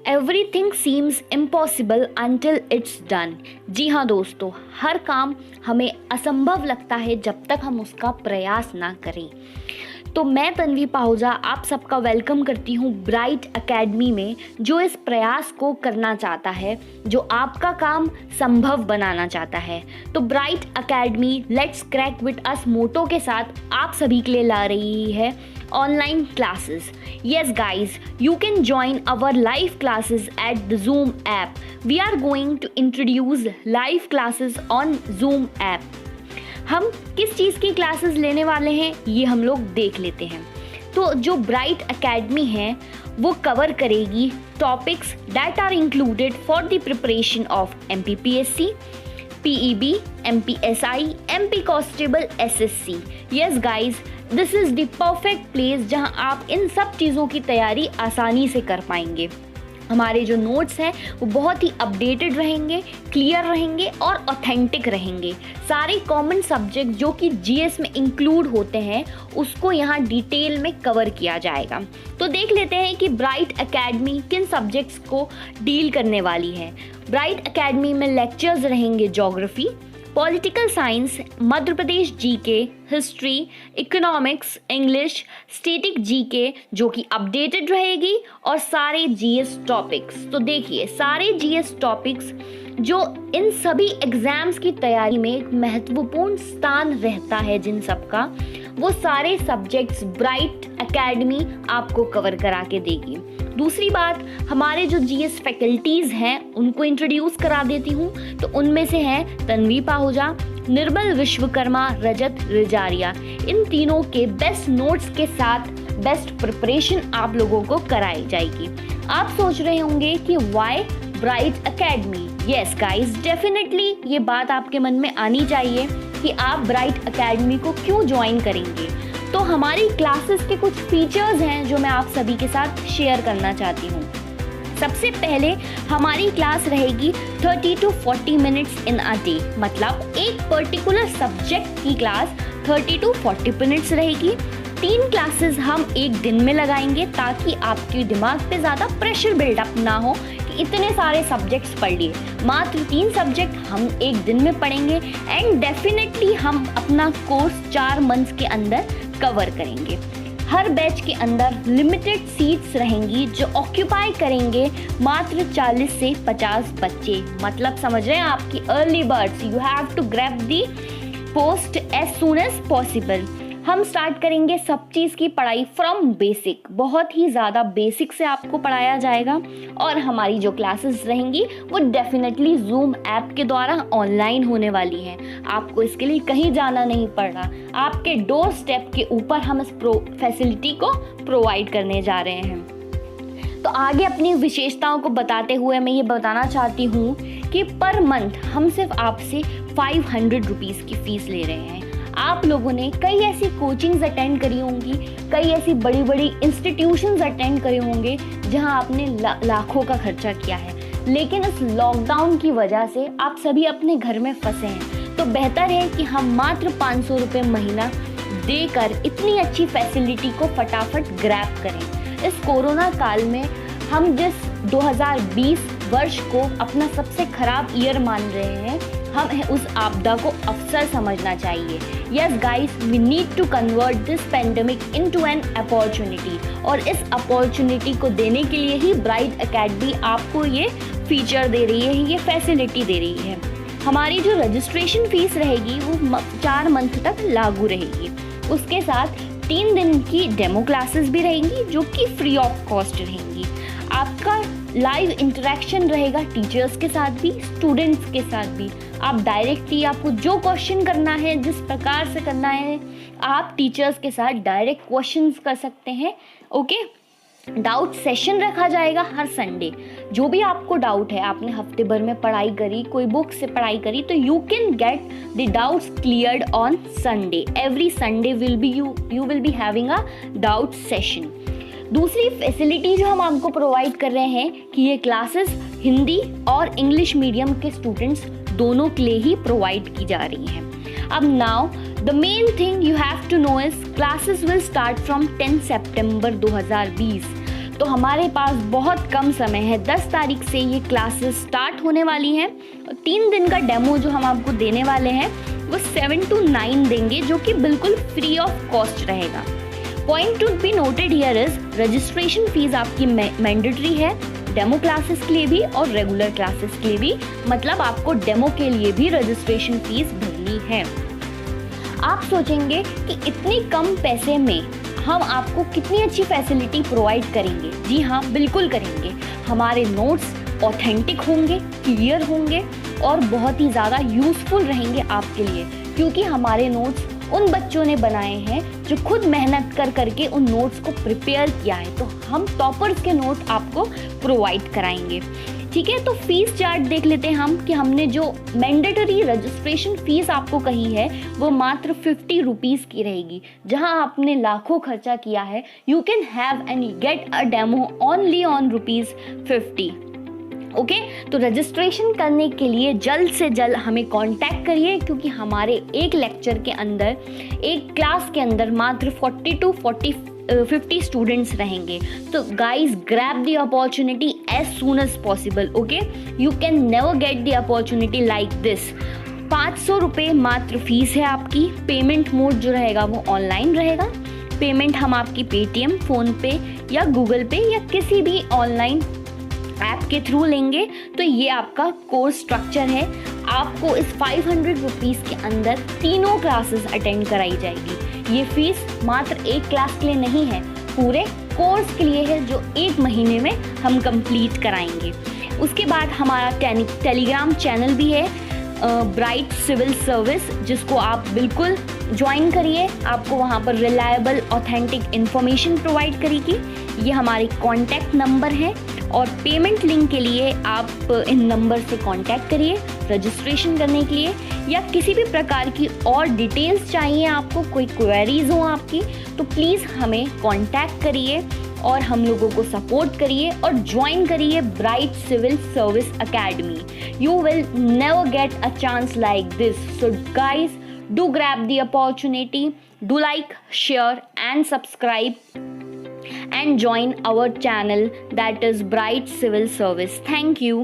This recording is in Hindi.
Everything seems impossible until it's done. जी हाँ दोस्तों, हर काम हमें असंभव लगता है जब तक हम उसका प्रयास ना करें। तो मैं तन्वी पाहुजा आप सबका वेलकम करती हूँ ब्राइट एकेडमी में, जो इस प्रयास को करना चाहता है, जो आपका काम संभव बनाना चाहता है। तो Bright Academy let's crack with us motto के साथ आप सभी के लिए ला रही है online classes. Yes guys, you can join our live classes at the Zoom app. We are going to introduce live classes on Zoom app. हम किस चीज़ की क्लासेस लेने वाले हैं ये हम लोग देख लेते हैं। तो जो ब्राइट एकेडमी है वो कवर करेगी topics that are included for the preparation of MPPSC, PEB, MPSI, MP Constable, SSC. Yes guys, this is the perfect place जहां आप इन सब चीज़ों की तैयारी आसानी से कर पाएंगे। हमारे जो नोट्स हैं वो बहुत ही अपडेटेड रहेंगे, क्लियर रहेंगे और ऑथेंटिक रहेंगे। सारे कॉमन सब्जेक्ट जो कि GS में इंक्लूड होते हैं उसको यहाँ डिटेल में कवर किया जाएगा। तो देख लेते हैं कि ब्राइट एकेडमी किन सब्जेक्ट्स को डील करने वाली है। ब्राइट एकेडमी में लेक्चर्स रहेंगे geography, political science, Madhya Pradesh GK, history, economics, English, static GK जो कि अपडेटेड रहेगी, और सारे GS टॉपिक्स। तो देखिए सारे GS टॉपिक्स जो इन सभी एग्जाम्स की तैयारी में एक महत्वपूर्ण स्थान रहता है जिन सब का, वो सारे सब्जेक्ट्स ब्राइट एकेडमी आपको कवर करा के देगी। दूसरी बात, हमारे जो GS फैकल्टीज़ हैं उनको इंट्रोड्यूस करा देती हूँ। तो उनमें से हैं तन्वी पाहुजा, निर्मल विश्वकर्मा, रजत रिजारिया। इन तीनों के बेस्ट नोट्स के साथ बेस्ट प्रिपरेशन आप लोगों को कराई जाएगी। आप सोच रहे होंगे कि why Bright Academy? Yes guys, definitely ये बात आपके मन में आनी चाहिए कि आप ब्राइट एकेडमी को क्यों ज्वाइन करेंगे। तो हमारी क्लासेस के कुछ फीचर्स हैं जो मैं आप सभी के साथ शेयर करना चाहती हूँ। सबसे पहले हमारी क्लास रहेगी 30 to 40 minutes in a day, मतलब एक पर्टिकुलर सब्जेक्ट की क्लास 30 to 40 मिनट्स रहेगी। 3 क्लासेस हम एक दिन में लगाएंगे ताकि आपके दिमाग पे ज़्यादा प्रेशर बिल्डअप ना हो कि इतने सारे सब्जेक्ट्स पढ़ लिए। मात्र 3 सब्जेक्ट हम एक दिन में पढ़ेंगे एंड डेफिनेटली हम अपना कोर्स 4 मंथ्स के अंदर कवर करेंगे। हर बैच के अंदर लिमिटेड सीट्स रहेंगी जो ऑक्यूपाई करेंगे मात्र 40 से 50 बच्चे। मतलब समझ रहे हैं आपकी early birds, you have to grab the post as soon as possible. हम स्टार्ट करेंगे सब चीज़ की पढ़ाई फ्रॉम बेसिक, बहुत ही ज़्यादा बेसिक से आपको पढ़ाया जाएगा। और हमारी जो क्लासेस रहेंगी वो डेफिनेटली Zoom ऐप के द्वारा ऑनलाइन होने वाली हैं। आपको इसके लिए कहीं जाना नहीं पड़ रहा, आपके डोर स्टेप के ऊपर हम इस फैसिलिटी को प्रोवाइड करने जा रहे हैं। तो आगे अपनी विशेषताओं को बताते हुए मैं ये बताना चाहती हूँ कि पर मंथ हम सिर्फ आपसे 500 रुपीज़ की फ़ीस ले रहे हैं। आप लोगों ने कई ऐसी कोचिंग्स अटेंड करी होंगी, कई ऐसी बड़ी बड़ी इंस्टीट्यूशंस अटेंड करे होंगे जहां आपने लाखों का खर्चा किया है, लेकिन इस लॉकडाउन की वजह से आप सभी अपने घर में फंसे हैं। तो बेहतर है कि हम मात्र 500 रुपये महीना देकर इतनी अच्छी फैसिलिटी को फटाफट ग्रैब करें। इस कोरोना काल में हम जिस 2020 वर्ष को अपना सबसे खराब ईयर मान रहे हैं, हमें उस आपदा को अवसर समझना चाहिए। Yes guys, we need to convert this pandemic into an opportunity, और इस अपॉर्चुनिटी को देने के लिए ही ब्राइट एकेडमी आपको ये फीचर दे रही है, ये फैसिलिटी दे रही है। हमारी जो रजिस्ट्रेशन फीस रहेगी वो 4 मंथ तक लागू रहेगी। उसके साथ 3 दिन की डेमो क्लासेस भी रहेंगी जो कि फ्री ऑफ कॉस्ट रहेंगी। आपका लाइव इंटरेक्शन रहेगा टीचर्स के साथ भी, स्टूडेंट्स के साथ भी। आप डायरेक्टली, आपको जो क्वेश्चन करना है, जिस प्रकार से करना है, आप टीचर्स के साथ डायरेक्ट क्वेश्चंस कर सकते हैं। ओके, डाउट सेशन रखा जाएगा हर संडे। जो भी आपको डाउट है, आपने हफ्ते भर में पढ़ाई करी, कोई बुक से पढ़ाई करी, तो you can get the doubts cleared on Sunday. Every Sunday will be you will be having a doubt session. दूसरी फैसिलिटी जो हम आपको प्रोवाइड कर रहे हैं कि ये क्लासेस हिंदी और इंग्लिश मीडियम के स्टूडेंट्स दोनों के लिए ही प्रोवाइड की जा रही हैं। अब now the main thing you have to know is classes will start from 10 September 2020। तो हमारे पास बहुत कम समय है, 10 तारीख से ये क्लासेस स्टार्ट होने वाली हैं। 3 दिन का डेमो जो हम आपको देने वाले हैं वो 7 to 9 देंगे, जो कि बिल्कुल फ्री ऑफ कॉस्ट रहेगा। Point to be noted here is registration fees आपकी मैंडेटरी है, डेमो क्लासेस के लिए भी और रेगुलर क्लासेस के लिए भी। मतलब आपको डेमो के लिए भी रजिस्ट्रेशन फीस भरनी है। आप सोचेंगे कि इतनी कम पैसे में हम आपको कितनी अच्छी फैसिलिटी प्रोवाइड करेंगे। जी हाँ, बिल्कुल करेंगे। हमारे नोट्स ऑथेंटिक होंगे, क्लियर होंगे और बहुत ही ज़्यादा यूज़फुल रहेंगे आपके लिए, क्योंकि हमारे नोट्स उन बच्चों ने बनाए हैं जो खुद मेहनत कर करके उन नोट्स को प्रिपेयर किया है। तो हम टॉपर्स के नोट आपको प्रोवाइड कराएंगे। ठीक है, तो फीस चार्ट देख लेते हैं हम कि हमने जो मैंडेटरी रजिस्ट्रेशन फीस आपको कही है वो मात्र 50 रुपीज़ की रहेगी। जहां आपने लाखों खर्चा किया है, you can have and get a demo only on ₹50। Okay, तो रजिस्ट्रेशन करने के लिए जल्द से जल्द हमें कांटेक्ट करिए, क्योंकि हमारे एक लेक्चर के अंदर, एक क्लास के अंदर मात्र 40 to 50 स्टूडेंट्स रहेंगे। तो guys, grab the opportunity as soon as possible. Okay, you can never get the opportunity like this. 500 रुपये मात्र फीस है आपकी। पेमेंट मोड जो रहेगा वो ऑनलाइन रहेगा। पेमेंट हम आपकी पेटीएम, फ़ोनपे या गूगल पे या किसी भी ऑनलाइन ऐप के थ्रू लेंगे। तो ये आपका कोर्स स्ट्रक्चर है। आपको इस 500 रुपीज़ के अंदर तीनों क्लासेस अटेंड कराई जाएगी। ये फीस मात्र एक क्लास के लिए नहीं है, पूरे कोर्स के लिए है, जो 1 महीने में हम कंप्लीट कराएंगे। उसके बाद हमारा टेलीग्राम चैनल भी है, ब्राइट सिविल सर्विस, जिसको आप बिल्कुल ज्वाइन करिए। आपको वहाँ पर रिलायबल ऑथेंटिक इन्फॉर्मेशन प्रोवाइड करेगी। ये हमारे कॉन्टैक्ट नंबर है और पेमेंट लिंक के लिए आप इन नंबर से कांटेक्ट करिए रजिस्ट्रेशन करने के लिए, या किसी भी प्रकार की और डिटेल्स चाहिए आपको, कोई क्वेरीज हो आपकी, तो प्लीज़ हमें कांटेक्ट करिए और हम लोगों को सपोर्ट करिए और ज्वाइन करिए Bright Civil Service Academy. You will never get a chance like this. So guys, do grab the opportunity, do like, share and subscribe and join our channel, that is Bright Civil Service. Thank you.